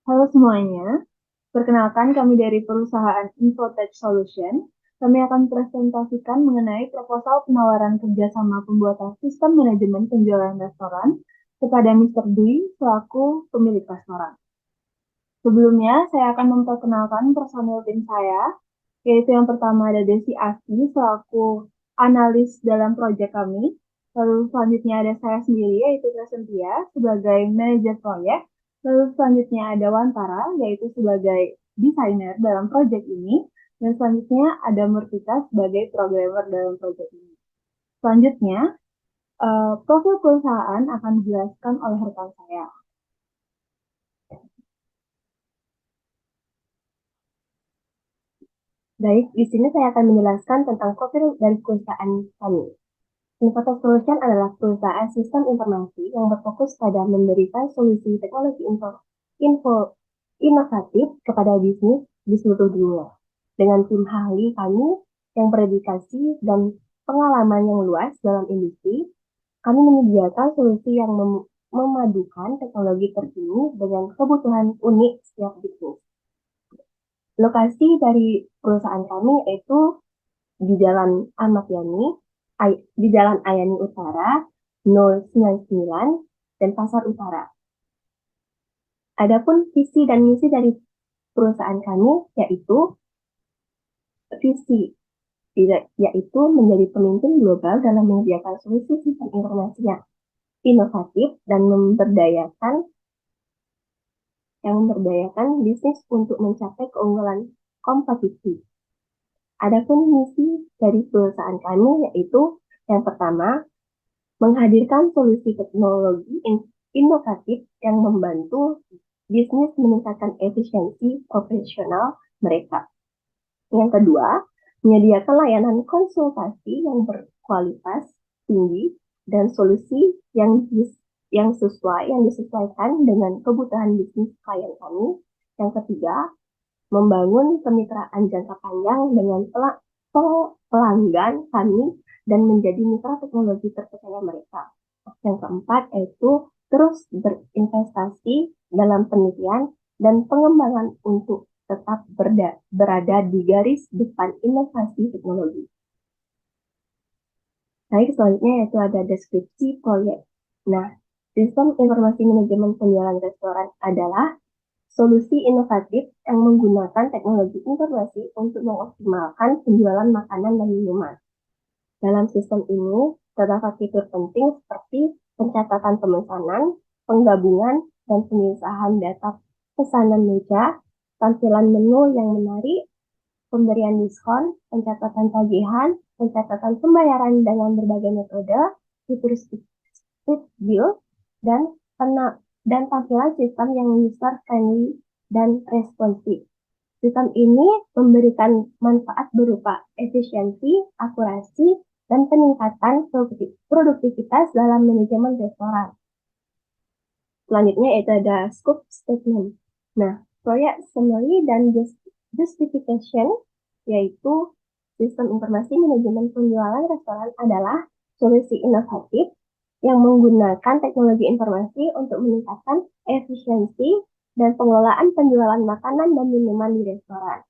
Halo semuanya, perkenalkan kami dari perusahaan Infotech Solution. Kami akan presentasikan mengenai proposal penawaran kerjasama pembuatan sistem manajemen penjualan restoran kepada Mr. Dwi selaku pemilik restoran. Sebelumnya, saya akan memperkenalkan personil tim saya, yaitu yang pertama ada Desi Asti selaku analis dalam proyek kami. Lalu selanjutnya ada saya sendiri, yaitu Crescentia sebagai manajer proyek. Lalu selanjutnya ada Wantara, yaitu sebagai desainer dalam proyek ini. Dan selanjutnya ada Murtika sebagai programmer dalam proyek ini. Selanjutnya, profil perusahaan akan dijelaskan oleh rekan saya. Baik, di sini saya akan menjelaskan tentang profil dari perusahaan kami. Infotech Solution adalah perusahaan sistem informasi yang berfokus pada memberikan solusi teknologi info inovatif kepada bisnis di seluruh dunia. Dengan tim ahli kami yang berdedikasi dan pengalaman yang luas dalam industri, kami menyediakan solusi yang memadukan teknologi terkini dengan kebutuhan unik setiap bisnis. Lokasi dari perusahaan kami yaitu di Jalan Ahmad Yani, di Jalan Ayani Utara 099 dan Pasar Utara. Adapun visi dan misi dari perusahaan kami yaitu visi yaitu menjadi pemimpin global dalam menyediakan solusi sistem informasi yang inovatif dan memberdayakan bisnis untuk mencapai keunggulan kompetitif. Adapun misi dari perusahaan kami yaitu yang pertama, menghadirkan solusi teknologi inovatif yang membantu bisnis meningkatkan efisiensi operasional mereka. Yang kedua, menyediakan layanan konsultasi yang berkualitas tinggi dan solusi yang disesuaikan dengan kebutuhan bisnis klien kami. Yang ketiga, membangun kemitraan jangka panjang dengan pelanggan kami dan menjadi mitra teknologi terpercaya mereka. Yang keempat yaitu terus berinvestasi dalam penelitian dan pengembangan untuk tetap berada di garis depan inovasi teknologi. Baik, selanjutnya yaitu ada deskripsi proyek. Nah, sistem informasi manajemen penjualan restoran adalah solusi inovatif yang menggunakan teknologi informasi untuk mengoptimalkan penjualan makanan dan minuman. Dalam sistem ini, terdapat fitur penting seperti pencatatan pemesanan, penggabungan, dan pemisahan data pesanan meja, tampilan menu yang menarik, pemberian diskon, pencatatan tagihan, pencatatan pembayaran dengan berbagai metode, fitur split bill, dan tampilan sistem yang user-friendly dan responsif. Sistem ini memberikan manfaat berupa efisiensi, akurasi, dan peningkatan produktivitas dalam manajemen restoran. Selanjutnya itu ada scope statement. Nah, proyek summary dan justification, yaitu sistem informasi manajemen penjualan restoran adalah solusi inovatif yang menggunakan teknologi informasi untuk meningkatkan efisiensi dan pengelolaan penjualan makanan dan minuman di restoran.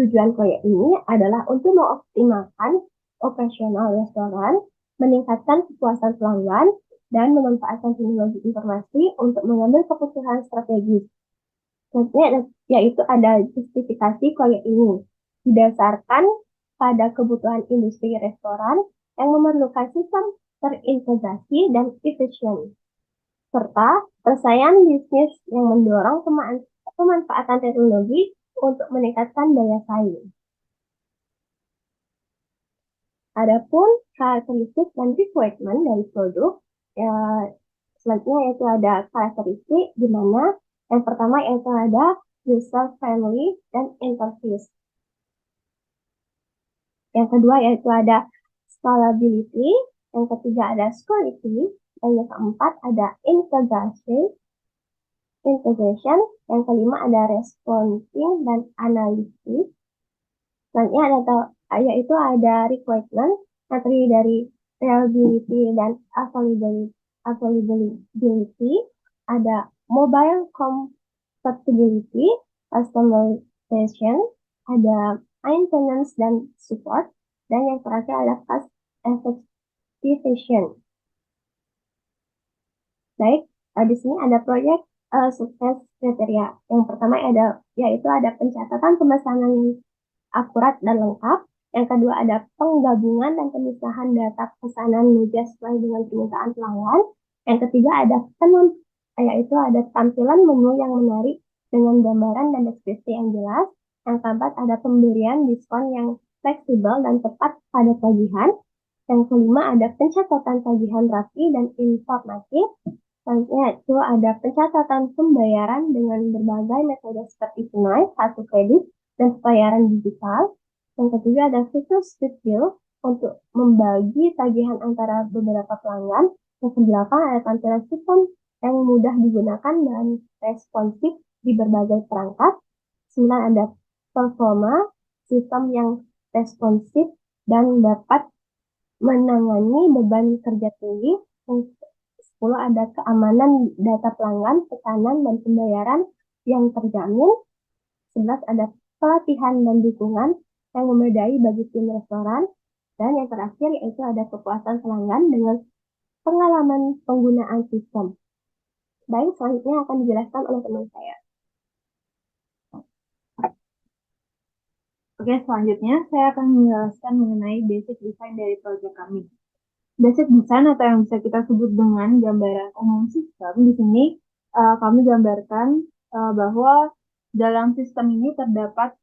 Tujuan proyek ini adalah untuk mengoptimalkan operasional restoran, meningkatkan kepuasan pelanggan, dan memanfaatkan teknologi informasi untuk mengambil keputusan strategis. Selanjutnya yaitu ada justifikasi proyek ini didasarkan pada kebutuhan industri restoran yang memerlukan sistem terintegrasi dan efisien, serta persaingan bisnis yang mendorong pemanfaatan teknologi untuk meningkatkan daya saing. Adapun karakteristik dan requirement dari produk, selanjutnya yaitu ada karakteristik di mana yang pertama yaitu ada user friendly dan interface. Yang kedua yaitu ada scalability, yang ketiga ada security, dan yang keempat ada integration, yang kelima ada responding dan analisis. Selanjutnya yaitu ada requirement, yang terdiri dari reliability dan availability, ada mobile Stability, customization, ada maintenance dan support, dan yang terakhir ada cost effectivation. Baik, di sini ada proyek sukses kriteria. Yang pertama yaitu ada pencatatan pemesanan yang akurat dan lengkap. Yang kedua ada penggabungan dan pemisahan data pesanan media sesuai dengan permintaan pelanggan. Yang ketiga ada yaitu ada tampilan menu yang menarik dengan gambaran dan deskripsi yang jelas. Yang keempat ada pemberian diskon yang fleksibel dan tepat pada tagihan. Yang kelima ada pencatatan tagihan rapi dan informatif. Selanjutnya itu ada pencatatan pembayaran dengan berbagai metode seperti tunai, kartu kredit, dan pembayaran digital. Yang ketiga ada fitur split bill untuk membagi tagihan antara beberapa pelanggan. Yang kedelapan ada tampilan sistem yang mudah digunakan dan responsif di berbagai perangkat. 9 ada performa sistem yang responsif dan dapat menangani beban kerja tinggi. Yang 10 ada keamanan data pelanggan, tekanan, dan pembayaran yang terjamin. 11 ada pelatihan dan dukungan yang memadai bagi tim restoran. Dan yang terakhir yaitu ada kepuasan pelanggan dengan pengalaman penggunaan sistem. Baik, selanjutnya akan dijelaskan oleh teman saya. Oke, selanjutnya saya akan menjelaskan mengenai basic design dari proyek kami. Basic design atau yang bisa kita sebut dengan gambaran umum sistem, di sini kami gambarkan bahwa dalam sistem ini terdapat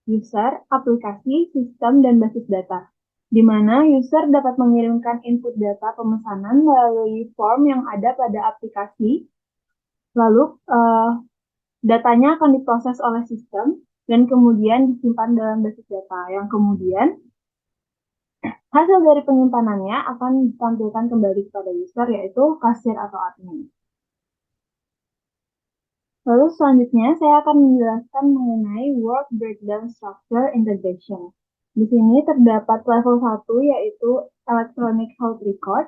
user, aplikasi, sistem, dan basis data, di mana user dapat mengirimkan input data pemesanan melalui form yang ada pada aplikasi, lalu datanya akan diproses oleh sistem, dan kemudian disimpan dalam basis data, yang kemudian hasil dari penyimpanannya akan ditampilkan kembali kepada user, yaitu kasir atau admin. Lalu selanjutnya saya akan menjelaskan mengenai work breakdown structure integration. Di sini terdapat level 1 yaitu electronic health record,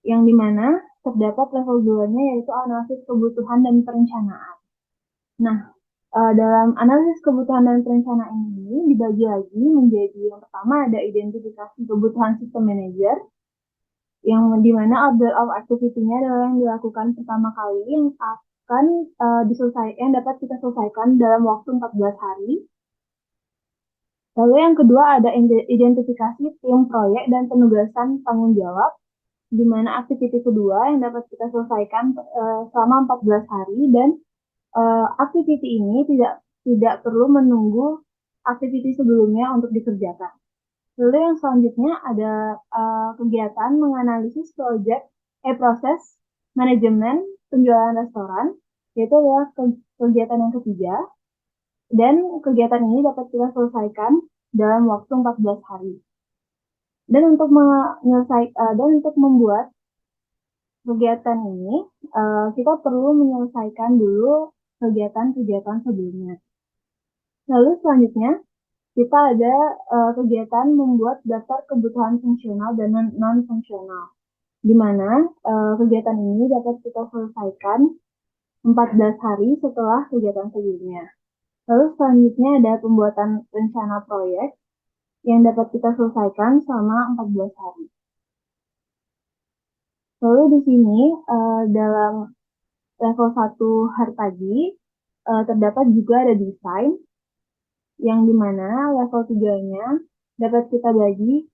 yang dimana terdapat level 2-nya yaitu analisis kebutuhan dan perencanaan. Nah, dalam analisis kebutuhan dan perencanaan ini dibagi lagi menjadi yang pertama ada identifikasi kebutuhan sistem manager, yang dimana order of activity-nya adalah yang dilakukan pertama kali yang akan yang dapat kita selesaikan dalam waktu 14 hari. Lalu yang kedua ada identifikasi tim proyek dan penugasan tanggung jawab, di mana aktiviti kedua yang dapat kita selesaikan selama 14 hari, dan aktiviti ini tidak perlu menunggu aktiviti sebelumnya untuk dikerjakan. Lalu yang selanjutnya ada kegiatan menganalisis proses manajemen penjualan restoran, yaitu adalah kegiatan yang ketiga, dan kegiatan ini dapat kita selesaikan dalam waktu 14 hari. Dan untuk membuat kegiatan ini, kita perlu menyelesaikan dulu kegiatan-kegiatan sebelumnya. Lalu selanjutnya, kita ada kegiatan membuat daftar kebutuhan fungsional dan non-fungsional, di mana kegiatan ini dapat kita selesaikan 14 hari setelah kegiatan sebelumnya. Lalu selanjutnya ada pembuatan rencana proyek yang dapat kita selesaikan selama 14 hari. Lalu di sini dalam level 1 hari tadi terdapat juga ada desain, yang dimana level 3-nya dapat kita bagi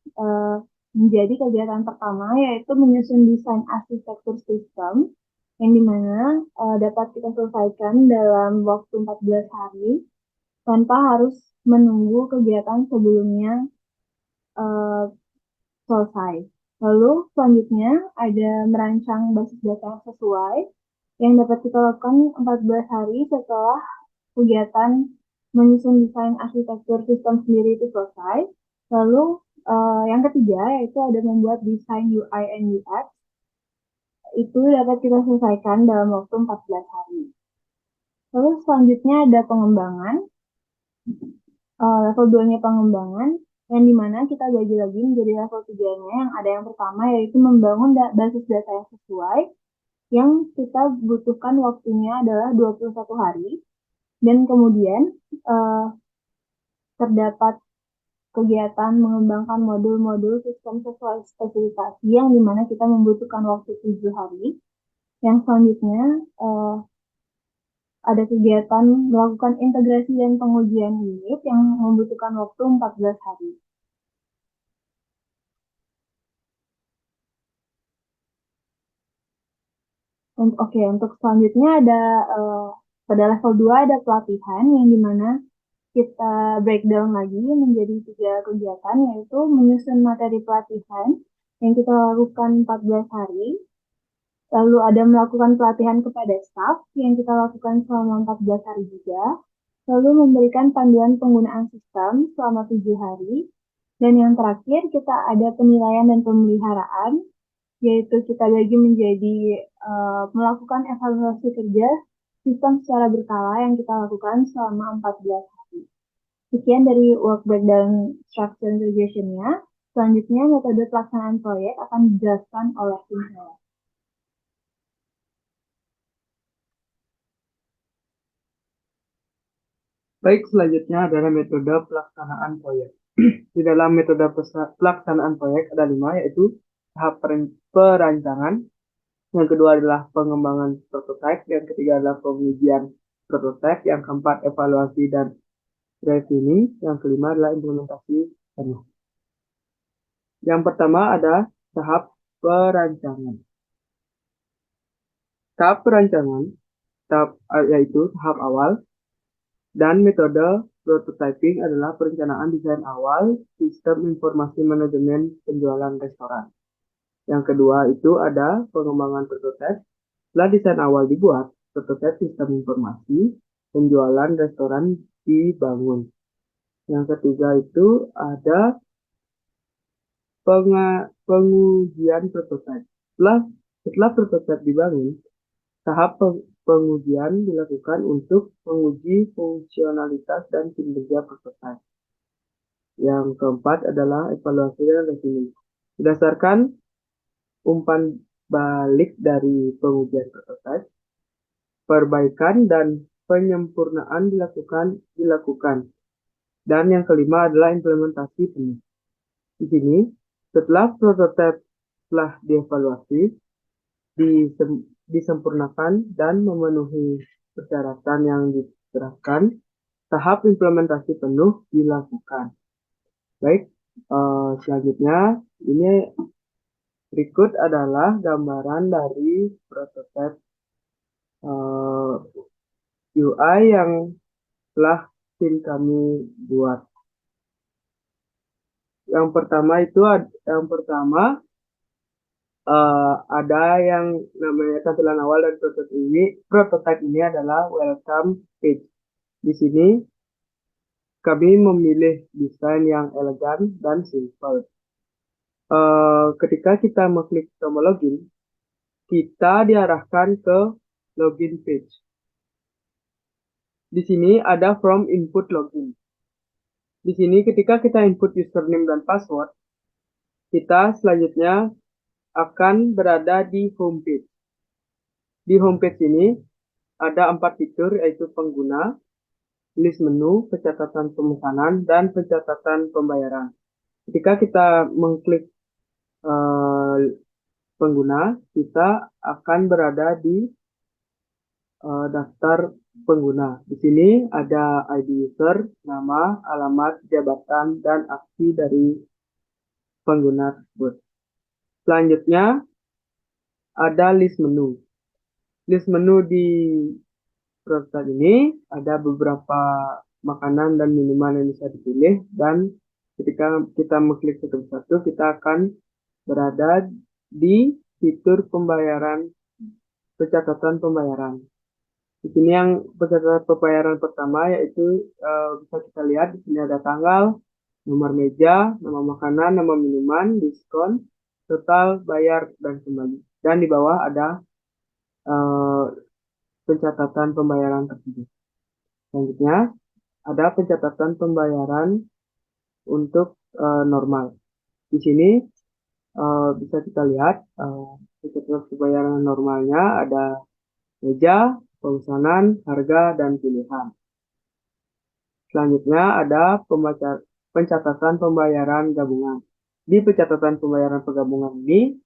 menjadi kegiatan pertama yaitu menyusun desain arsitektur sistem, yang dimana dapat kita selesaikan dalam waktu 14 hari tanpa harus menunggu kegiatan sebelumnya selesai. Lalu selanjutnya ada merancang basis data yang sesuai, yang dapat kita lakukan 14 hari setelah kegiatan menyusun desain arsitektur sistem sendiri itu selesai. Lalu yang ketiga yaitu ada membuat desain UI and UX, itu dapat kita selesaikan dalam waktu 14 hari. Lalu selanjutnya ada pengembangan, level 2-nya pengembangan, yang dimana kita bagi lagi menjadi level 3-nya, yang ada yang pertama yaitu membangun basis data yang sesuai, yang kita butuhkan waktunya adalah 21 hari. Dan kemudian terdapat kegiatan mengembangkan modul-modul sistem sesuai spesifikasi yang dimana kita membutuhkan waktu 7 hari. Yang selanjutnya ada kegiatan melakukan integrasi dan pengujian unit yang membutuhkan waktu 14 hari. Untuk selanjutnya ada pada level 2 ada pelatihan yang dimana kita breakdown lagi menjadi 3 kegiatan, yaitu menyusun materi pelatihan yang kita lakukan 14 hari, lalu ada melakukan pelatihan kepada staff yang kita lakukan selama 14 hari juga, lalu memberikan panduan penggunaan sistem selama 7 hari, dan yang terakhir kita ada penilaian dan pemeliharaan, yaitu kita bagi menjadi melakukan evaluasi kerja sistem secara berkala yang kita lakukan selama 14 hari. Sekian dari work breakdown structure integration-nya. Selanjutnya, metode pelaksanaan proyek akan dijelaskan oleh tim saya. Baik, selanjutnya adalah metode pelaksanaan proyek. Di dalam metode pelaksanaan proyek ada 5, yaitu tahap perancangan, yang kedua adalah pengembangan prototipe, yang ketiga adalah pengujian prototipe, yang keempat evaluasi dan refining, yang kelima adalah implementasi penuh. Yang pertama ada tahap perancangan. Tahap perancangan yaitu tahap awal, dan metode prototyping adalah perencanaan desain awal sistem informasi manajemen penjualan restoran. Yang kedua itu ada pengembangan prototipe. Setelah desain awal dibuat, prototipe sistem informasi penjualan restoran dibangun. Yang ketiga itu ada pengujian prototipe. Setelah prototipe dibangun, tahap pengujian dilakukan untuk menguji fungsionalitas dan kinerja prototipe. Yang keempat adalah evaluasi dan refining. Berdasarkan umpan balik dari pengujian prototipe, perbaikan dan penyempurnaan dilakukan. Dan yang kelima adalah implementasi penuh. Di sini, setelah prototipe telah dievaluasi, disempurnakan dan memenuhi persyaratan yang diterapkan, tahap implementasi penuh dilakukan. Baik, selanjutnya ini berikut adalah gambaran dari prototipe UI yang telah tim kami buat. Yang pertama ada yang namanya tampilan awal dari prototipe ini adalah welcome page. Di sini kami memilih desain yang elegan dan simple. Ketika kita mengklik tombol login, kita diarahkan ke login page. Di sini ada from input login. Di sini ketika kita input username dan password, kita selanjutnya akan berada di homepage. Di homepage ini ada 4 fitur, yaitu pengguna, list menu, pencatatan pemesanan, dan pencatatan pembayaran. Ketika kita mengklik pengguna, kita akan berada di daftar pengguna. Di sini ada ID user, nama, alamat, jabatan, dan aksi dari pengguna tersebut. Selanjutnya ada list menu. List menu di prototipe ini ada beberapa makanan dan minuman yang bisa dipilih, dan ketika kita mengklik satu persatu, kita akan berada di fitur pembayaran, pencatatan pembayaran. Di sini yang pencatatan pembayaran pertama yaitu bisa kita lihat di sini ada tanggal, nomor meja, nama makanan, nama minuman, diskon, total, bayar, dan kembali. Dan di bawah ada pencatatan pembayaran tersebut. Selanjutnya ada pencatatan pembayaran untuk normal. Di sini bisa kita lihat pencatatan pembayaran normalnya ada meja, pemesanan, harga, dan pilihan. Selanjutnya ada pencatatan pembayaran gabungan. Di pencatatan pembayaran penggabungan ini,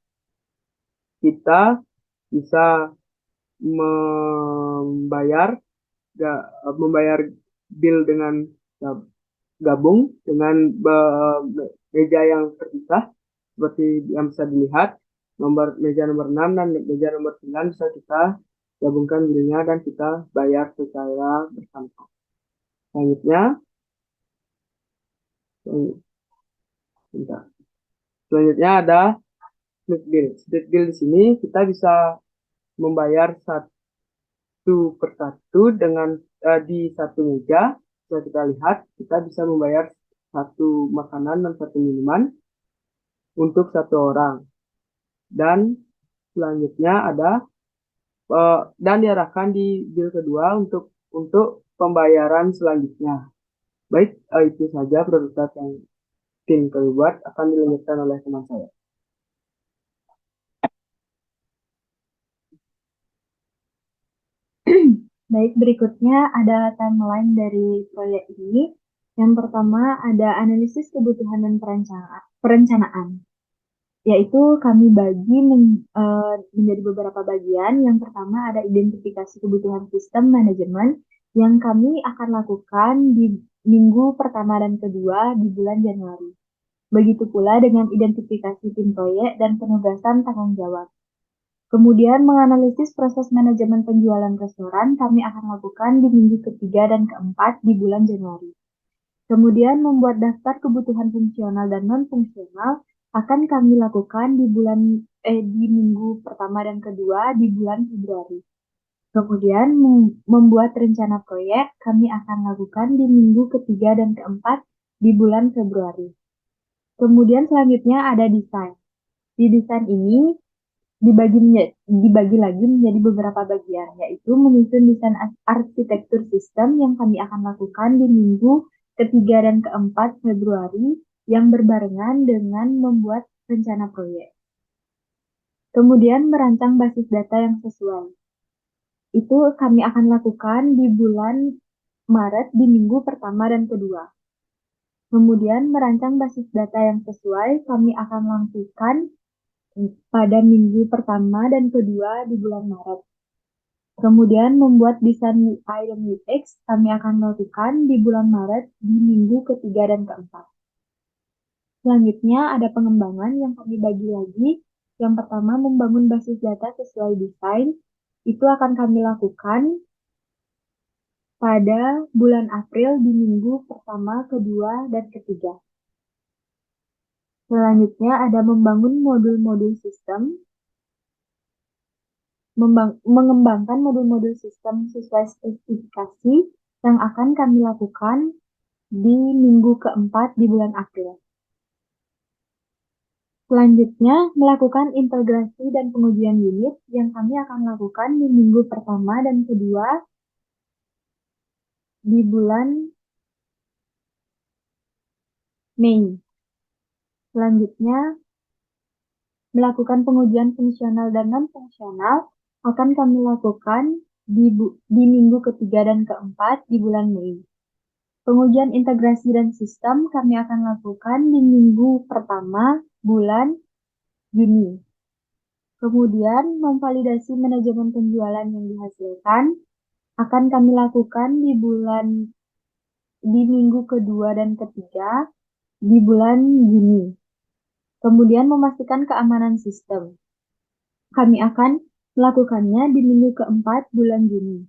kita bisa membayar membayar bill dengan gabung dengan meja yang terpisah seperti yang bisa dilihat. Meja nomor 6 dan meja nomor 9 bisa kita gabungkan billnya dan kita bayar secara bersama. Selanjutnya, bentar. Selanjutnya ada split bill. Split bill di sini kita bisa membayar satu persatu dengan di satu meja. Bisa kita lihat, kita bisa membayar satu makanan dan satu minuman untuk satu orang. Dan selanjutnya ada dan diarahkan di bill kedua untuk pembayaran selanjutnya. Baik, itu saja prioritas yang tim terlibat akan dilanjutkan oleh teman saya. Baik, berikutnya ada timeline dari proyek ini. Yang pertama ada analisis kebutuhan dan perencanaan, yaitu kami bagi menjadi beberapa bagian. Yang pertama ada identifikasi kebutuhan sistem manajemen yang kami akan lakukan di minggu pertama dan kedua di bulan Januari. Begitu pula dengan identifikasi tim proyek dan penugasan tanggung jawab. Kemudian menganalisis proses manajemen penjualan restoran kami akan lakukan di minggu ketiga dan keempat di bulan Januari. Kemudian membuat daftar kebutuhan fungsional dan non-fungsional akan kami lakukan di minggu pertama dan kedua di bulan Februari. Kemudian membuat rencana proyek kami akan lakukan di minggu ketiga dan keempat di bulan Februari. Kemudian selanjutnya ada desain. Di desain ini dibagi lagi menjadi beberapa bagian, yaitu menyusun desain arsitektur sistem yang kami akan lakukan di minggu ketiga dan keempat Februari yang berbarengan dengan membuat rencana proyek. Kemudian merancang basis data yang sesuai. Itu kami akan lakukan di bulan Maret di minggu pertama dan kedua. Kemudian merancang basis data yang sesuai kami akan lakukan pada minggu pertama dan kedua di bulan Maret. Kemudian membuat desain UI dan UX kami akan lakukan di bulan Maret di minggu ketiga dan keempat. Selanjutnya ada pengembangan yang kami bagi lagi. Yang pertama membangun basis data sesuai desain. Itu akan kami lakukan pada bulan April di minggu pertama, kedua, dan ketiga. Selanjutnya ada membangun modul-modul sistem. Mengembangkan modul-modul sistem sesuai spesifikasi yang akan kami lakukan di minggu keempat di bulan April. Selanjutnya, melakukan integrasi dan pengujian unit yang kami akan lakukan di minggu pertama dan kedua di bulan Mei. Selanjutnya, melakukan pengujian fungsional dan non-fungsional akan kami lakukan di minggu ketiga dan keempat di bulan Mei. Pengujian integrasi dan sistem kami akan lakukan di minggu pertama bulan Juni. Kemudian memvalidasi manajemen penjualan yang dihasilkan akan kami lakukan di minggu kedua dan ketiga di bulan Juni. Kemudian memastikan keamanan sistem. Kami akan melakukannya di minggu keempat bulan Juni.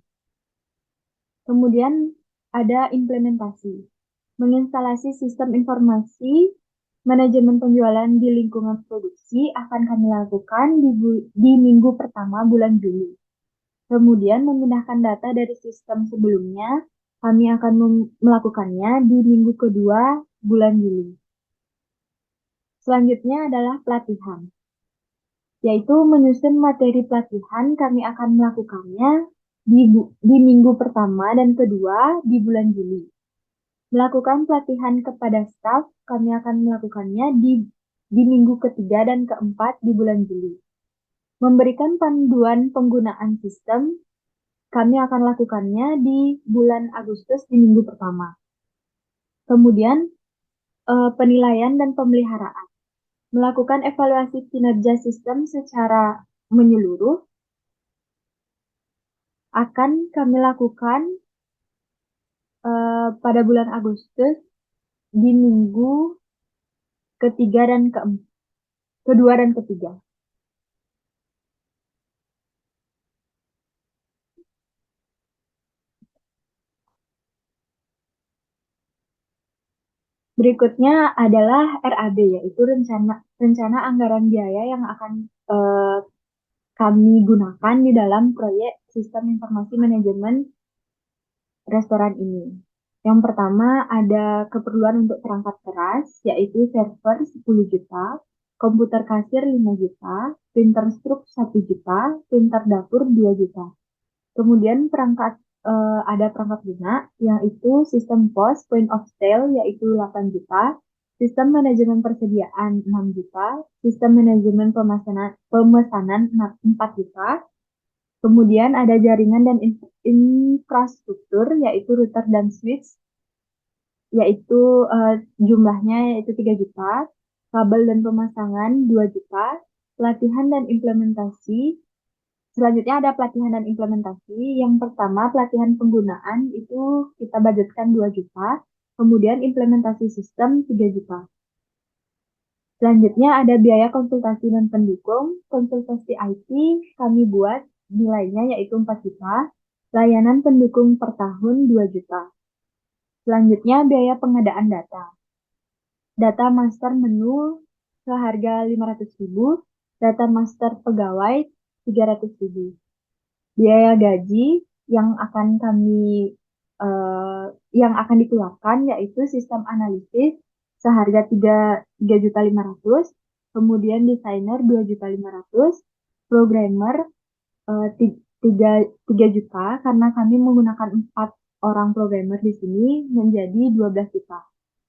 Kemudian ada implementasi. Menginstalasi sistem informasi manajemen penjualan di lingkungan produksi akan kami lakukan di minggu pertama bulan Juli. Kemudian memindahkan data dari sistem sebelumnya, kami akan melakukannya di minggu kedua bulan Juli. Selanjutnya adalah pelatihan, yaitu menyusun materi pelatihan kami akan melakukannya di minggu pertama dan kedua di bulan Juli. Melakukan pelatihan kepada staf, kami akan melakukannya di minggu ketiga dan keempat di bulan Juli. Memberikan panduan penggunaan sistem, kami akan lakukannya di bulan Agustus di minggu pertama. Kemudian penilaian dan pemeliharaan. Melakukan evaluasi kinerja sistem secara menyeluruh akan kami lakukan pada bulan Agustus di minggu ketiga dan kedua dan ketiga. Berikutnya adalah RAB, yaitu rencana anggaran biaya yang akan kami gunakan di dalam proyek sistem informasi manajemen restoran ini. Yang pertama ada keperluan untuk perangkat keras, yaitu server 10 juta, komputer kasir 5 juta, printer struk 1 juta, printer dapur 2 juta. Kemudian ada perangkat lunak, yaitu sistem POS, point of sale, yaitu 8 juta, sistem manajemen persediaan 6 juta, sistem manajemen pemesanan 4 juta, kemudian ada jaringan dan infrastruktur, yaitu router dan switch, yaitu jumlahnya yaitu 3 juta, kabel dan pemasangan 2 juta, pelatihan dan implementasi. Selanjutnya ada pelatihan dan implementasi. Yang pertama, pelatihan penggunaan itu kita budgetkan 2 juta, kemudian implementasi sistem 3 juta. Selanjutnya ada biaya konsultasi dan pendukung. Konsultasi IT kami buat nilainya yaitu 4 juta, layanan pendukung per tahun 2 juta. Selanjutnya biaya pengadaan data. Data master menu seharga 500.000, data master pegawai 300.000. Biaya gaji yang akan dikeluarkan yaitu sistem analisis seharga 3.500.000, kemudian desainer 2.500.000, programmer 3 juta karena kami menggunakan 4 orang programmer di sini menjadi 12 juta.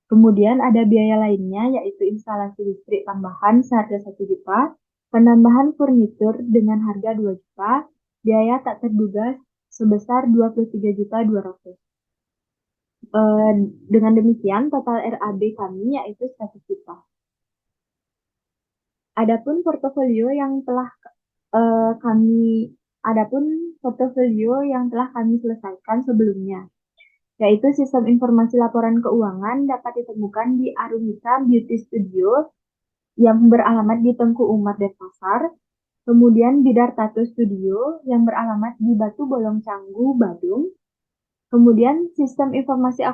Kemudian ada biaya lainnya yaitu instalasi listrik tambahan seharga 1 juta, penambahan furnitur dengan harga 2 juta, biaya tak terduga sebesar 23.200.000. Dengan demikian total RAB kami yaitu 100 juta. Adapun portofolio yang telah kami selesaikan sebelumnya, yaitu sistem informasi laporan keuangan dapat ditemukan di Arunita Beauty Studio yang beralamat di Tengku Umar Denpasar, kemudian Bidar Tattoo Studio yang beralamat di Batu Bolong Canggu, Badung, kemudian sistem informasi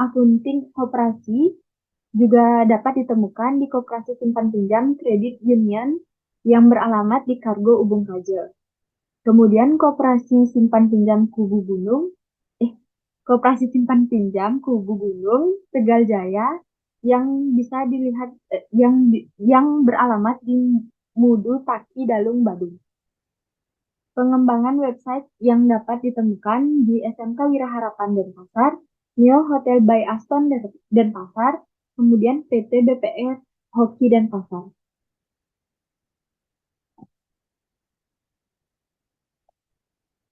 akunting koperasi juga dapat ditemukan di Koperasi Simpan Pinjam Kredit Union yang beralamat di Kargo Ubung Kaja. Kemudian Koperasi Simpan Pinjam Kubu Gunung Tegal Jaya yang bisa dilihat yang beralamat di Mudu Taki Dalung Badung. Pengembangan website yang dapat ditemukan di SMK Wiraharapan Denpasar, Neo Hotel by Aston Denpasar, kemudian PT BPR Hoki Denpasar.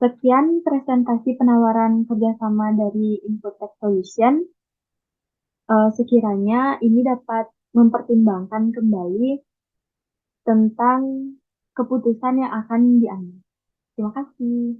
Sekian presentasi penawaran kerjasama dari Infotech Solution. Sekiranya ini dapat mempertimbangkan kembali tentang keputusan yang akan diambil. Terima kasih.